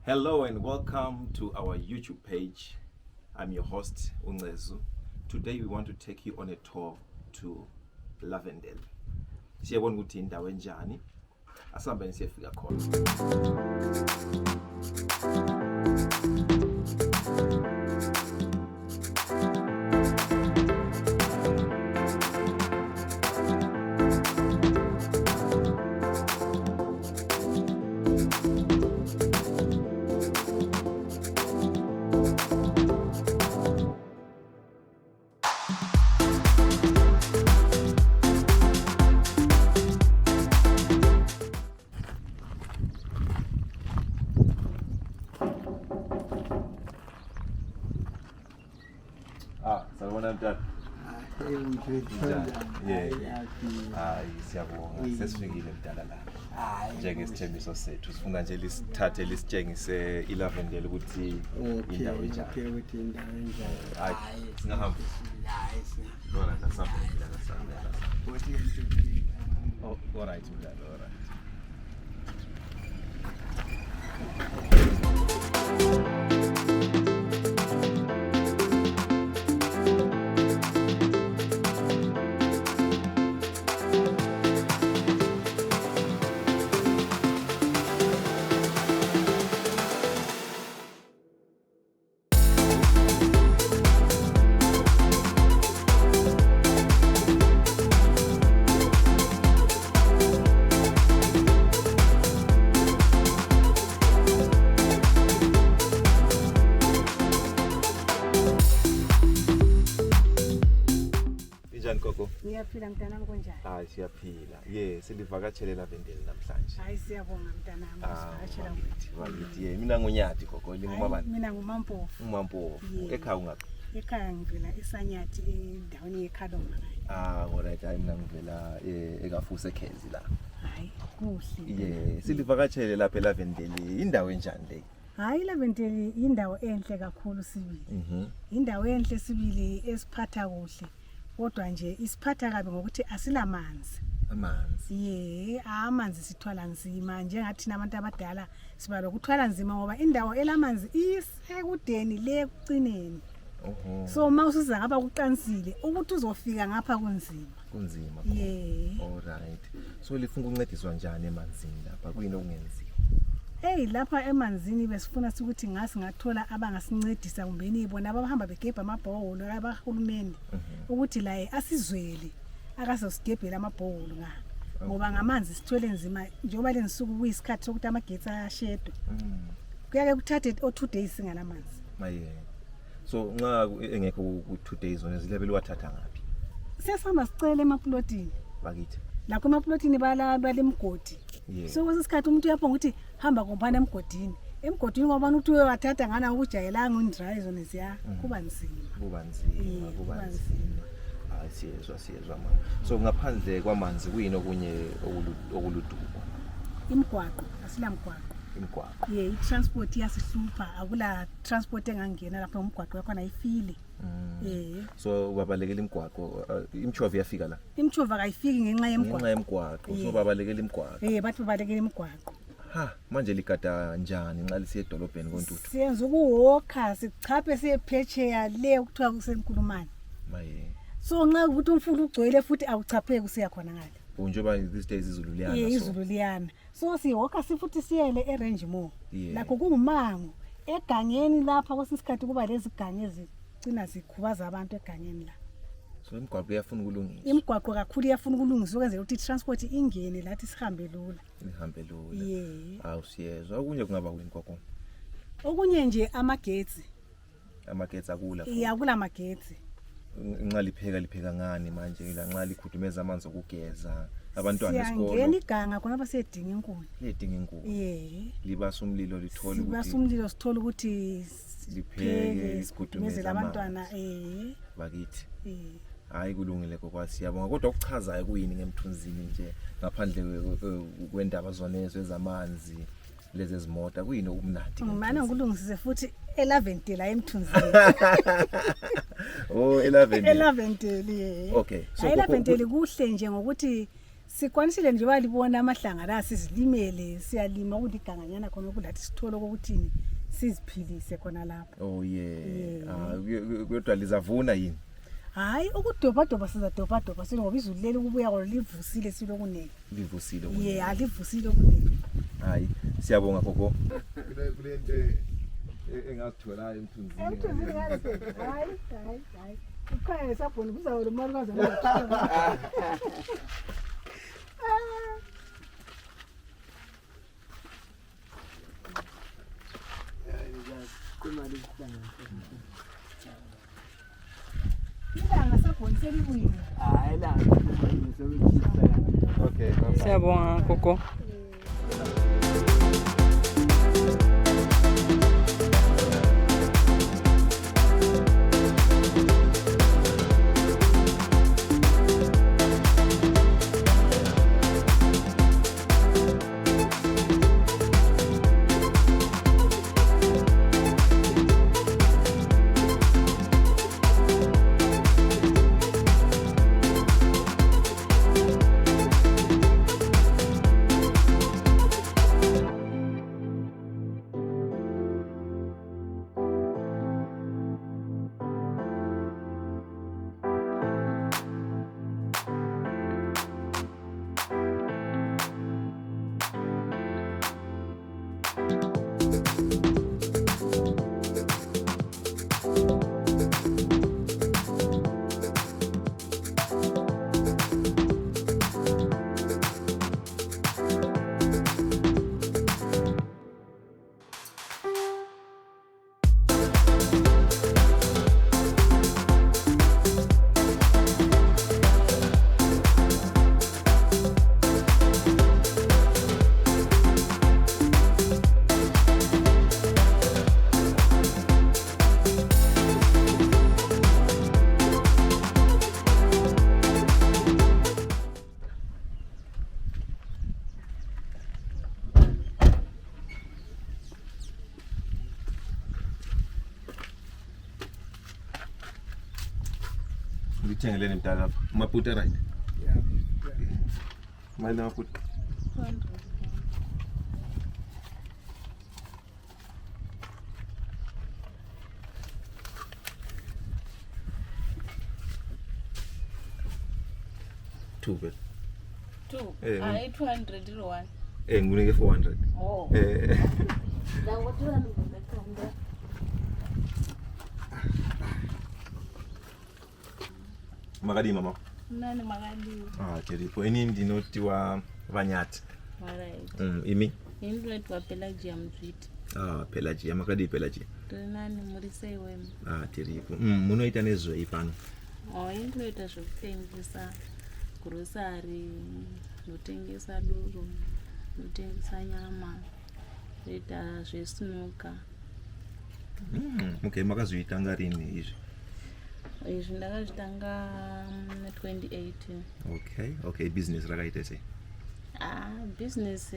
Hello and welcome to our YouTube page. I'm your host, Uncezu. Today we want to take you on a tour to Lavendale. Siyabona ukuthi indawo enjani. Asihambeni siyefika khona. Sawubona mntana. Siyabonga sesifikile mntana la. Njengesithembiso sethu sifunga nje lisithathe lisitshengise iLavendale ukuthi indawo enjani. Singahamba. Lona nasapha Oh, all right mntana, all right. Koko. Ngiyaphila mntanami konjani? Hayi siyaphila. Silivakatshele eLavendale namhlanje. Hayi siyabonga mntanami usivakatshela Wakithi mina nguNyathi Koko, ngingumabani? Mina nguMampofu. uMampofu. Ekhaya ungaphi? Ekhaya ngivela eSanyathi endaweni yeKhaloma. Alright, hayi mina ngivela eKafuse Khezi la. Hayi kuhle. Silivakatshele lapha eLavendale. Indawo enjani le? Hayi iLavendale indawo enhle kakhulu sibili. Indawo enhle sibili esiphatha kuhle. Kodwa nje isiphatha kabi ngokuthi asilamanzi. Amanzi. Amanzi sithwala nzima njengathi nabantu abadala sibala ukuthwala nzima ngoba indawo elamanzi isekudeni le kucineni. So mawusiza ngapha kuqansile ukuthi uzofika ngapha kunzima. Kunzima. All right. So lifuna ukuncediswa njani emanzini lapha? Kuyini okungenziwa? Lapha emanzini besifuna ukuthi ngathola abangasincedisa kumbeni ibona abahamba begebha amabhoholo abahulumeni ukuthi la asizwele akazosigebhela amabhoholo ngoba ngamanzi sithwele nzima njengoba lenisuku kuyisikhathi sokuthi amagetsi ayashedwa. Kuyake kuthathe 2 days singanamanzi. So nxa engekho ku2 days wona zilebele wathatha ngapi? Sesihamba sicela emaplotini. Bakithi. La kumaplotini balemgodi. So kwesikhathi umuntu uyaphonga ukuthi hamba kompana emgodini. Emgodini ngoba umuntu uyathatha ngana ukujayelanga undrive zona ziya kuba nzima. Siyezwa mama. So ngaphandle kwamanzi kuyini okunye okuluduko? Imigwaqo, asilamgwaqo. Imigwaqo. I-transport iyasihlupha, akula transport engangena lapha umgwaqo yakho ayifile. So babalekela imigwaqo, imchova iyafika la? Imchova kayifiki ngenxa yemgwaqo. So babalekela imigwaqo. Bathi babalekela imigwaqo. Manje ligada njani nxa lisiya edolobheni koNtuthu? Siyenza ukuwalka sichaphe siyephetsheya le ukuthiwa kusenkulumani. So nxa ukuthi umfula ugcwele futhi awuchapheki usiya khona ngale. Njengoba these days izulu liyana. Izulu liyana. So siwalka sifuthi siyele eRange Mall. Lakho kungumango egangeni lapha kwesikhathi kuba lezi gange ezigcina zikhubaza abantu egangeni la. So imigwaqo iyafuna ukulungiswa. Imigwaqo kakhulu iyafuna ukulungiswa ukwenzela ukuthi transport ingene lathi sihambe lula. Siyezwa. Okunye kungaba kuyini Koko? Okunye nje amagetsi. Amagetsi akula. Akula amagetsi. Nxa lipheka ngani manje la nxa likhudumeza amanzi okugeza abantwana esikolo? Siyangena iganga khona basedinga inkuni. Ledinga inkuni. Libasa umlilo lithola ukuthi. Libasa umlilo sithola ukuthi lipheke isikhudumeza abantwana bakithi. Hayi kulungile kokwasiyabonga kodwa okuchazayo kuyini ngemthunzini nje ngaphandle kwendaba zonezo ezamanzi lezi ezimota kuyini okumnandi? Ngimana ngikulungisise futhi eLavendale la emthunzini. Oh, eLavendale. eLavendale ye. Okay. So eLavendale kuhle nje ngokuthi sikwanisile nje walibona amahlanga la sizilimele siyalima ukuthi iganganyana khona ukulathi sithole ukuthi siziphilise khona lapha. Oh yeah. Kodwa lizavuna yini? Hayi ukudobha sizadobha ngoba izulu leli kubuya kwalo livusile silokunene. Livusile. Yeah, alivusile kunene. Hayi, siyabonga gogo. Kulento engasitholayo emthunzini. Hayi. Ukhaya sabona kuzawolo mali kaze ngathi. Okay. Siyabonga gogo. Ngithengeleni mdala maputa right. Yeah. Mali maputa. 2 bit. 2. Eh, Hayi 200 ilo 1. Ngikunike 400. Oh. Lawo 200 ngakanda. Makadi mama. Nani makaliwa. Tiripo ini ndinotiwa Vanyati. Alright. Imi? Indro etwa Pelagia Mzwiti. Pelagia, makadi Pelagia. Nani murisei wemu. Tiripo. Munoita nezvei pano. Indro etwa zvokutengesa grocery, notengesa duro, notengesa nyama, eta zvesnoka. Okay, makazviitanga rini izvi? Izvi ndakazvitanga 2018. Okay, business rakaita sei? Business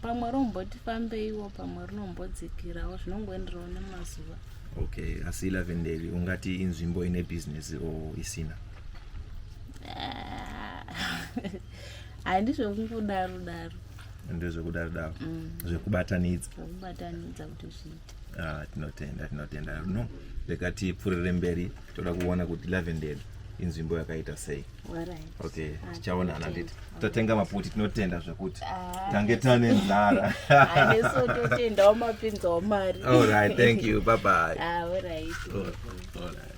pamwe rombotifambeiwo pamwe rinombodzikirawo zvinongoenderawo nemazuva. Okay, asi eLavendale ungati inzvimbo ine business o isina? Handizvokudaro. Ndezvekudaro. Zvekubatanidza. Zvekubatanidza kuti zviite. Tinotenda. No, lekati pfurire mberi toda kuona kuti eLavendale inzvimbo yakaita sei. Alright. Okay, tichaonana nditi. Tatenga maputi tinotenda zvekuti tange tane nzara. Haneso totendawo mapinzawo mari. All right, thank you. Bye bye. All right. All right.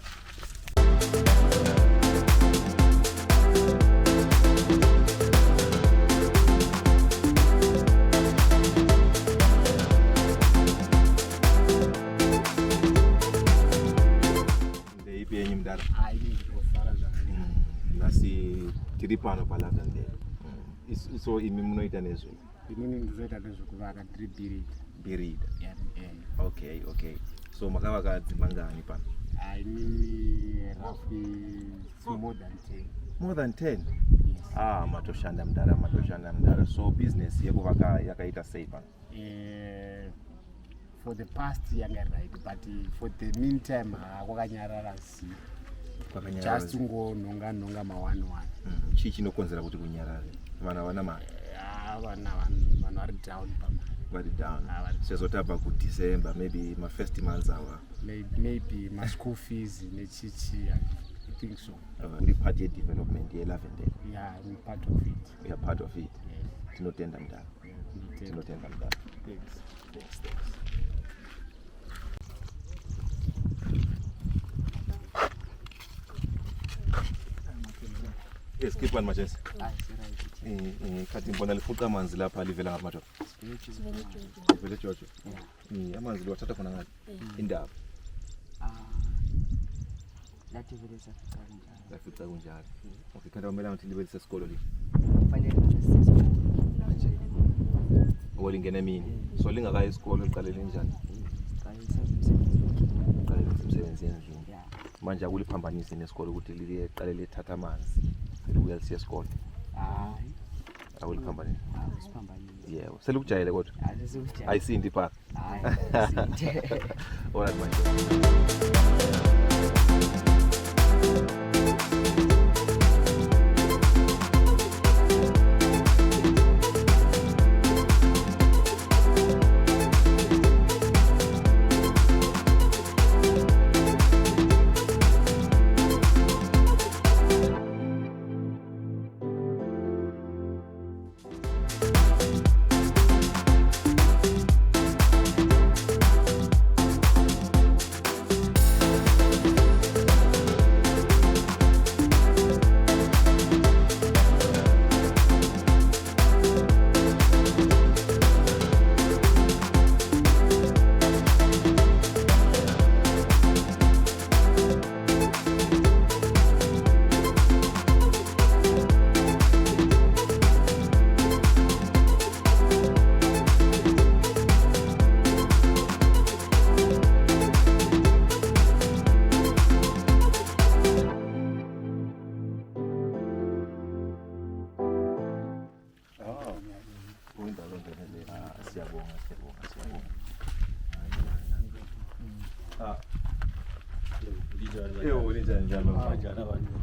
Nasi tiri pano paLavendale. So imi munoita nezve? Inini ndizoita nezvekuvaka birida. Okay. So makavaka dzimba ngani pano? Inini roughly more than 10. More than 10? Yes. Matoshanda mdara. So business yekuvaka yakaita sei pano? For the past year right, but for the meantime kwakanyarara si. just ungononga ma-1-1 chii chinokonzera kuti kunyarare vana vana mari vanhu vari down pamari vari down sezvo tabva kudecember maybe ma-first months awa maybe ma-school fees nechichi I think so. Uri part ye-development ye-Lavendale. Yeah, I'm part of it. We are part of it. Yes. Tinotenda mdala. Tinotenda mdala. Thanks. Yes, keep on Machesi. Kati mbona lifuka manzi lapha livela ngapha madoda. Sivele Jojo. Amanzi liwathatha khona ngaphi? Indaba. Lathi vele safica kanjalo. Safica kunjalo. Okay, kanti awumela ukuthi libe lisesikolo li. Kufanele ngasesikolo. Olingena emini. So lingakayi isikolo liqalele njani? Liqalele umsebenzi endlini. Manje akuliphambanisi nesikolo ukuthi liye qalele ethatha amanzi. Libuya lisiya esikolo. Hayi. Awuliphambanisi. Awusiphambanisi. Yebo. Selikujayele kodwa. Asikujayele. Ayisindi pha. Hayi. Sinde. Alright manje.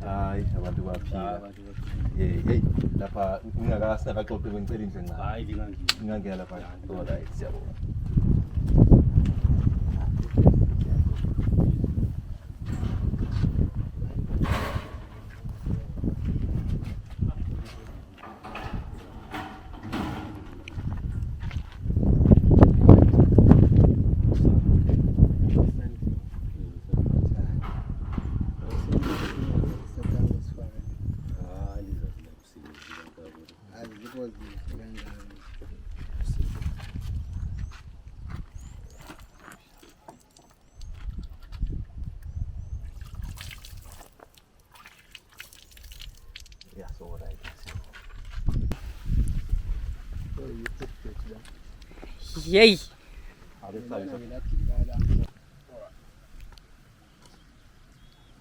Hayi abantu baphila. Hey lapha ngingakaxoxe ngicela indle ncane. Hayi Ngingangena lapha. Alright siyabonga. Yeah, so what I Yay.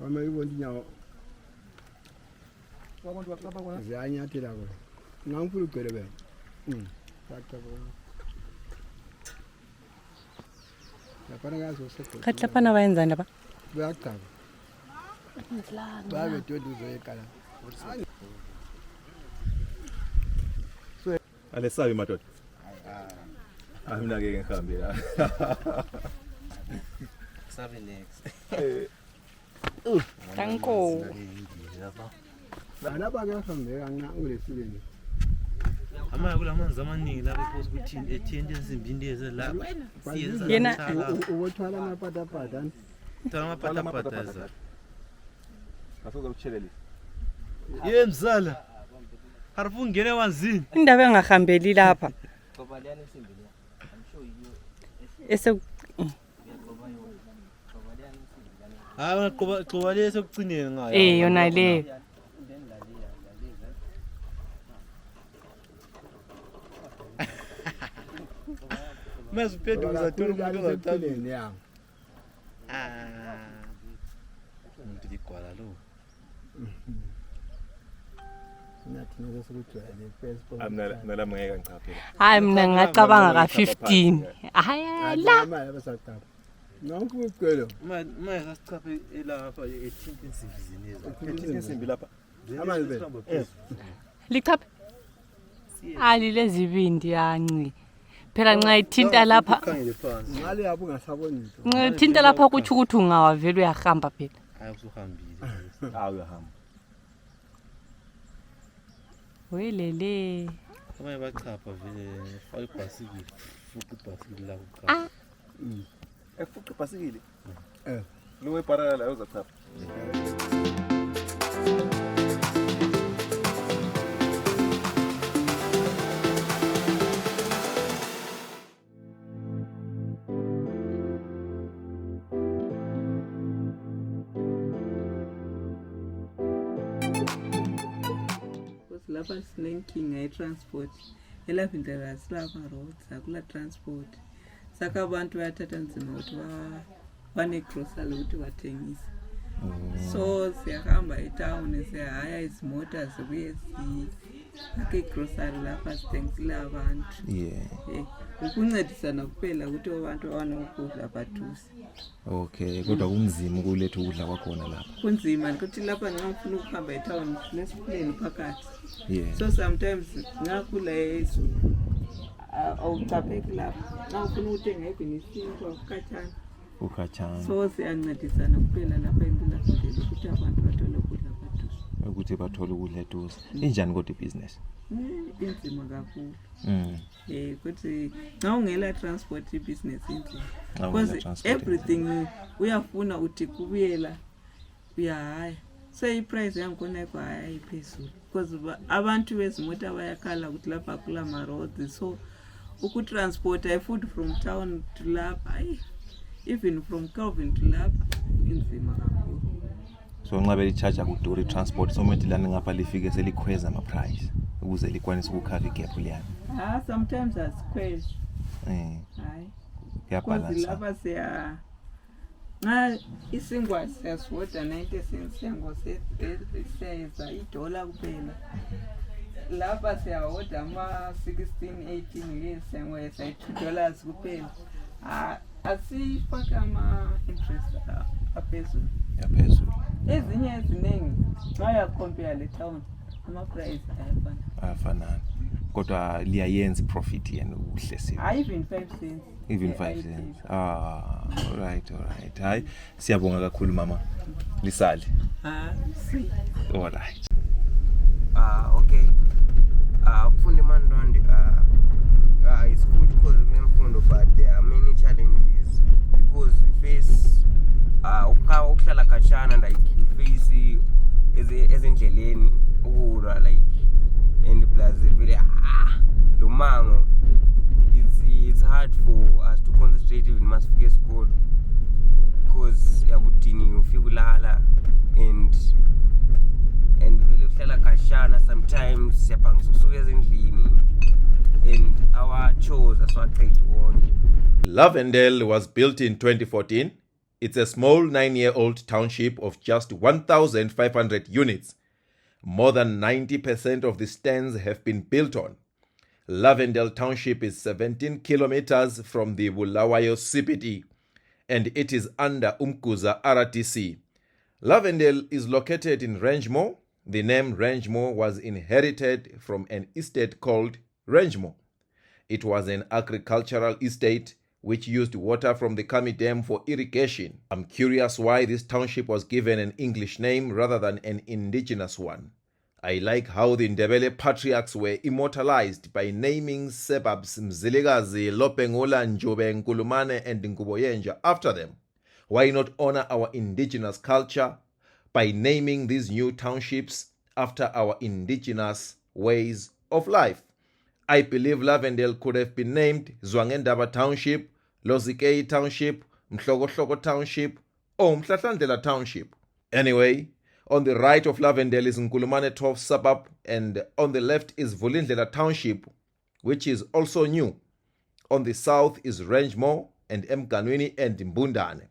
Wama ibondi nyawo. Ziyanyathela ko. Ngangifuna ugcwele Fakta ko. Lapha ngazo sekho. Khathi lapha nabayenzani lapha? Bayaqaba. Babe todo uzoyekala. Alesabi madoda. Mina ke ngihambe la. Sabe next. Danko. Bana bake bahambe kancane kulesileni. Ama kulamanzi amaningi lapho phosi ukuthi ethende ezimbini lezi la. Yena ubothwala amapatapata. Tala amapatapata za. Asoza ukuchelelisa. Yemzala. Harifu ngene emanzini. indaba engahambeli lapha. Qobaliyana esimbini. I'm sure you Ese Hayi qoba lesi ekugcineni ngayo. yona le. Masiphethe uzathola umuntu ongathambile. ya. Umuntu ligwala lo. Nathi ngesukujwayele Facebook. Nala mngeke ngichaphela. Hayi mina ngacabanga ka 15. Hayi la. Imali abasaqaba. Nanku ucela. Uma sasichaphe elapha ethinta insimbi zineza. Ethinta insimbi lapha. Amanzi. lichaphe alilezibindi yanci phela nxa ithinta lapha Ukhangele phansi. Ngale yabo ungasaboni. nxa ithinta lapha kutsho ukuthi ungawavela uyahamba phela Hayi usuhambile. Uyahamba. welele Abanye bachapha vele faka ibhasikili. Fuqa ibhasikili la kuqala. Efuqa ibhasikili. Eh. Lo weparala la uzachapha. Lapha sinenkinga ye-transport elavendela asilapha roads akula transport saka abantu bayathatha nzima ukuthi bane-grocery ukuthi bathengise so siyahamba etown siyahaya izimota zibuye akhe igrocery lapha sithengisile abantu ukuncedisana kuphela ukuthi abantu bawane ukudla baduze. Okay, kodwa kunzima ukuletha ukudla kwakhona lapha. Kunzima ukuthi lapha nxa ufuna ukuhamba etown nesifuleni phakathi. Yeah. So sometimes ngakule awucapheki lapha. Nxa ufuna ukuthenga ibhinisini ukhatshana. So siyancedisana kuphela lapha engilafundela ukuthi abantu bathole ukudla baduze. Ukuthi bathole ukudla eduze. Injani kodwa ibhizinesi? Inzima kakhulu. Ukuthi nxa ungela transport business inzima. Because everything uyafuna uthi kubuyela uyahaya. So iprice yakhona kwahaya iphezulu. Because abantu bezimota bayakhala ukuthi lapha kula ma roads so ukutransport food from town to lapha even from Calvin to lapha inzima kakhulu. So nxa belicharge kuduri transport so manje lana ngapha lifike selikhweza ama price ukuze likwanise ukukhava igap liyana. Sometimes asikhweza. Hayi. Because lapha siya nxa isingwa siyasiwoda 90 cents sengo siyeza $1 kuphela. Lapha siyawoda ama 16 18 years sengo yesa $2 kuphela. Asifaka ama interest aphezulu. Yaphezulu. Ezinye eziningi nxa compare le town ama price ayafanana. Kodwa liyayenza profit yena uhlesiwe. Even 5 cents. Even 5 cents. All right. Hayi siyabonga kakhulu mama. Lisale. See. All right. Okay. Kufunda eMandwandwe it's good because nemfundo but there are many challenges because we face ukuhlala khatshana like you face ezindleleni ukulwa like and plus very lomango it's hard for us to concentrate even masifike school because yakudini ufika ulala and vele ukuhlala khatshana sometimes siyabhangisa ukusuka ezindlini and our chores asiwaqedi wonke. Lavendale was built in 2014. It's a small 9-year-old township of just 1,500 units. More than 90% of the stands have been built on. Lavendale Township is 17 kilometers from the Bulawayo CBD, and it is under Umkuza RTC. Lavendale is located in Rangemore. The name Rangemore was inherited from an estate called Rangemore. It was an agricultural estate which used water from the Kami Dam for irrigation. I'm curious why this township was given an English name rather than an indigenous one. I like how the Ndebele patriarchs were immortalized by naming suburbs Mzilikazi, Lopengula, Njobe, Nkulumane, and Nguboyenja after them. Why not honor our indigenous culture by naming these new townships after our indigenous ways of life? I believe Lavendale could have been named Zwangendaba Township, Lozikei Township, Mhlokohloko Township, or Mhlahlandlela Township. Anyway, on the right of Lavendale is Nkulumane 12 suburb, and on the left is Vulindlela Township, which is also new. On the south is Rangemore and Mganwini and Mbundane.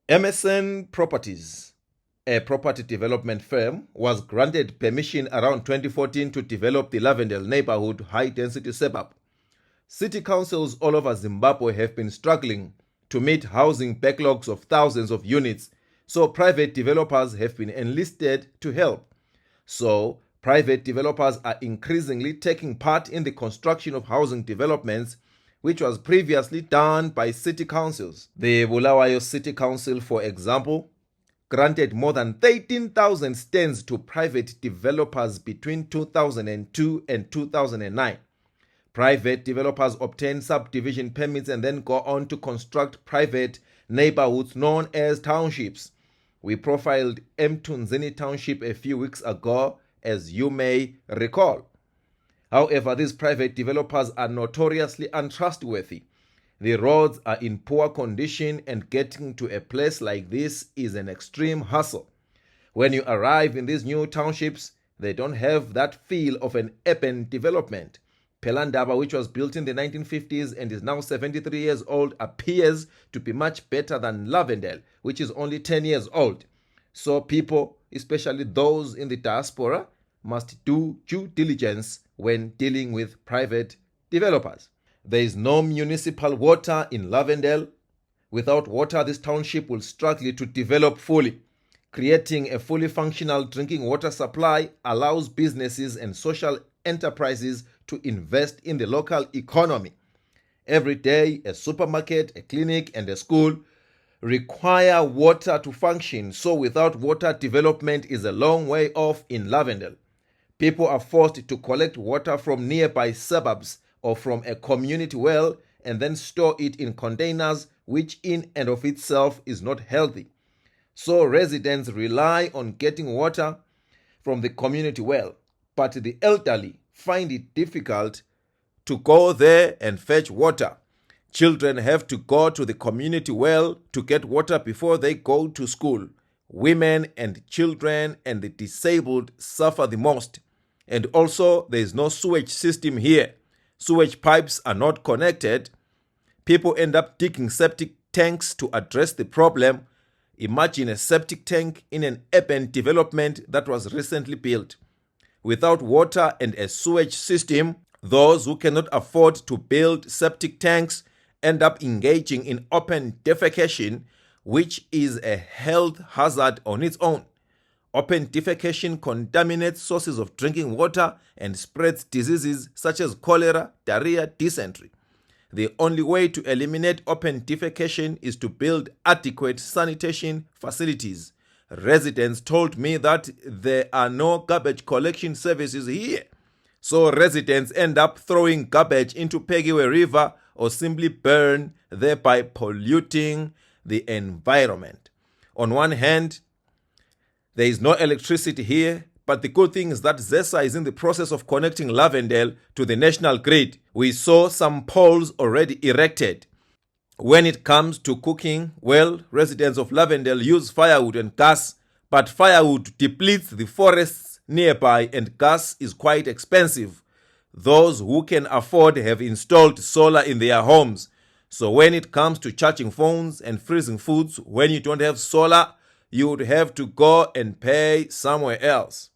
MSN Properties, a property development firm, was granted permission around 2014 to develop the Lavendale neighborhood high-density suburb. City councils all over Zimbabwe have been struggling to meet housing backlogs of thousands of units, so private developers have been enlisted to help. So, private developers are increasingly taking part in the construction of housing developments, which was previously done by city councils. The Bulawayo City Council, for example, granted more than 13,000 stands to private developers between 2002 and 2009. Private developers obtain subdivision permits and then go on to construct private neighborhoods known as townships. We profiled Mtunzini Township a few weeks ago, as you may recall. However, these private developers are notoriously untrustworthy. The roads are in poor condition and getting to a place like this is an extreme hassle. When you arrive in these new townships, they don't have that feel of an urban development. Pelandaba, which was built in the 1950s and is now 73 years old, appears to be much better than Lavendale, which is only 10 years old. So people, especially those in the diaspora, must do due diligence when dealing with private developers. There is no municipal water in Lavendale. Without water, this township will struggle to develop fully. Creating a fully functional drinking water supply allows businesses and social enterprises to invest in the local economy. Every day, a supermarket, a clinic, and a school require water to function, so without water, development is a long way off in Lavendale. People are forced to collect water from nearby suburbs or from a community well and then store it in containers, which in and of itself is not healthy. So residents rely on getting water from the community well, but the elderly find it difficult to go there and fetch water. Children have to go to the community well to get water before they go to school. Women and children and the disabled suffer the most. And also, there is no sewage system here. Sewage pipes are not connected. People end up digging septic tanks to address the problem. Imagine a septic tank in an urban development that was recently built. Without water and a sewage system, those who cannot afford to build septic tanks end up engaging in open defecation, which is a health hazard on its own. Open defecation contaminates sources of drinking water and spreads diseases such as cholera, diarrhea, dysentery. The only way to eliminate open defecation is to build adequate sanitation facilities. Residents told me that there are no garbage collection services here. So residents end up throwing garbage into Pegiwe River or simply burn, thereby polluting the environment. On one hand, there is no electricity here, but the good thing is that ZESA is in the process of connecting Lavendale to the national grid. We saw some poles already erected. When it comes to cooking, well, residents of Lavendale use firewood and gas, but firewood depletes the forests nearby and gas is quite expensive. Those who can afford have installed solar in their homes. So when it comes to charging phones and freezing foods, when you don't have solar, you would have to go and pay somewhere else.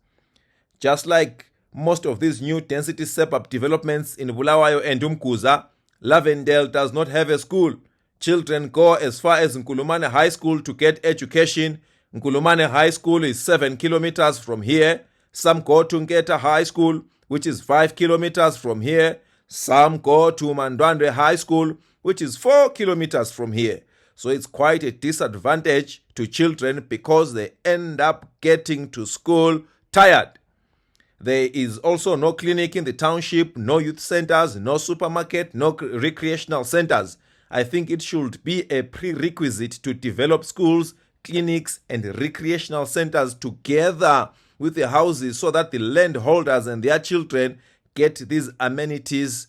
Just like most of these new density suburb developments in Bulawayo and Umkuza, Lavendale does not have a school. Children go as far as Nkulumane High School to get education. Nkulumane High School is 7 kilometers from here. Some go to Nketa High School, which is 5 kilometers from here. Some go to Mandwandwe High School, which is 4 kilometers from here. So it's quite a disadvantage to children because they end up getting to school tired. There is also no clinic in the township, no youth centers, no supermarket, no recreational centers. I think it should be a prerequisite to develop schools, clinics, and recreational centers together with the houses so that the landholders and their children get these amenities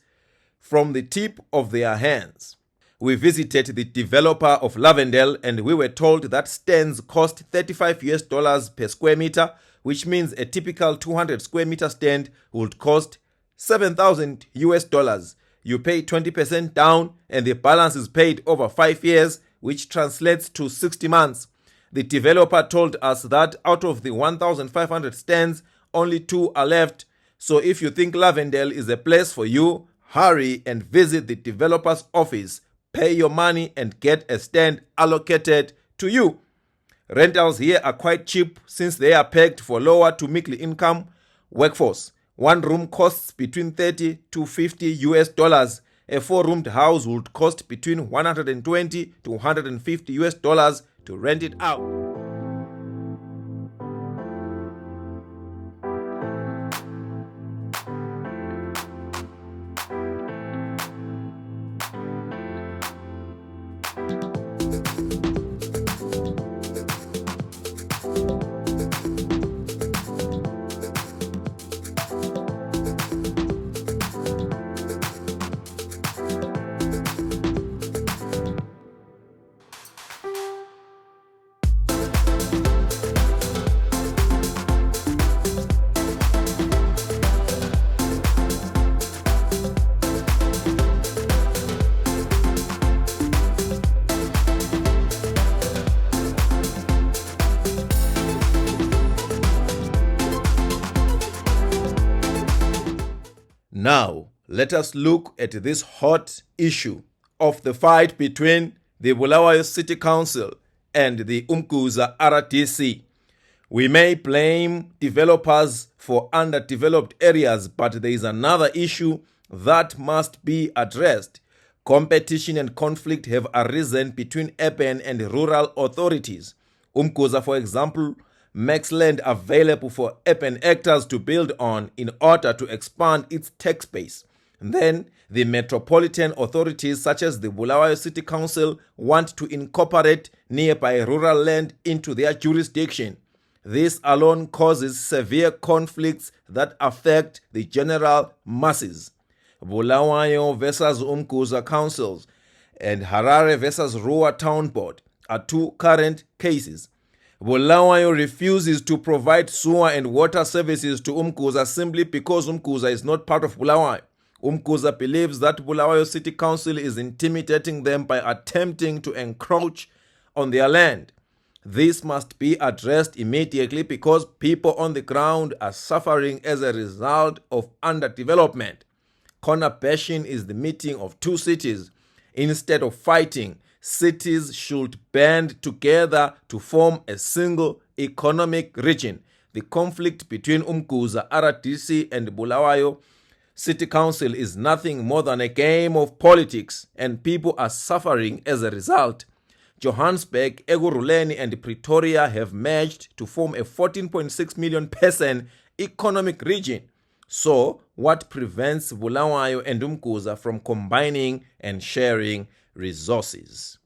from the tip of their hands. We visited the developer of Lavendale and we were told that stands cost $35 per square meter, which means a typical 200 square meter stand would cost $7,000. You pay 20% down and the balance is paid over 5 years, which translates to 60 months. The developer told us that out of the 1,500 stands, only 2 are left. So if you think Lavendale is a place for you, hurry and visit the developer's office. pay your money and get a stand allocated to you. Rentals here are quite cheap since they are pegged for lower to middle income workforce. One room costs between $30 to $50. A 4-roomed house would cost between $120 to $150 to rent it out. Now, let us look at this hot issue of the fight between the Bulawayo City Council and the Umkuza RDC. We may blame developers for underdeveloped areas, but there is another issue that must be addressed. Competition and conflict have arisen between urban and rural authorities. Umkuza, for example, makes land available for urban actors to build on in order to expand its tax base. Then, the metropolitan authorities such as the Bulawayo City Council want to incorporate nearby rural land into their jurisdiction. This alone causes severe conflicts that affect the general masses. Bulawayo versus Umkuza councils and Harare versus Ruwa Town Board are two current cases. Bulawayo refuses to provide sewer and water services to Umkuza simply because Umkuza is not part of Bulawayo. Umkuza believes that Bulawayo City Council is intimidating them by attempting to encroach on their land. This must be addressed immediately because people on the ground are suffering as a result of underdevelopment. Conurbation is the meeting of two cities. Instead of fighting, cities should band together to form a single economic region. The conflict between Umkuza RDC and Bulawayo City Council is nothing more than a game of politics, and people are suffering as a result. Johannesburg, Ekurhuleni and Pretoria have merged to form a 14.6 million person economic region. So, what prevents Bulawayo and Umkuza from combining and sharing resources?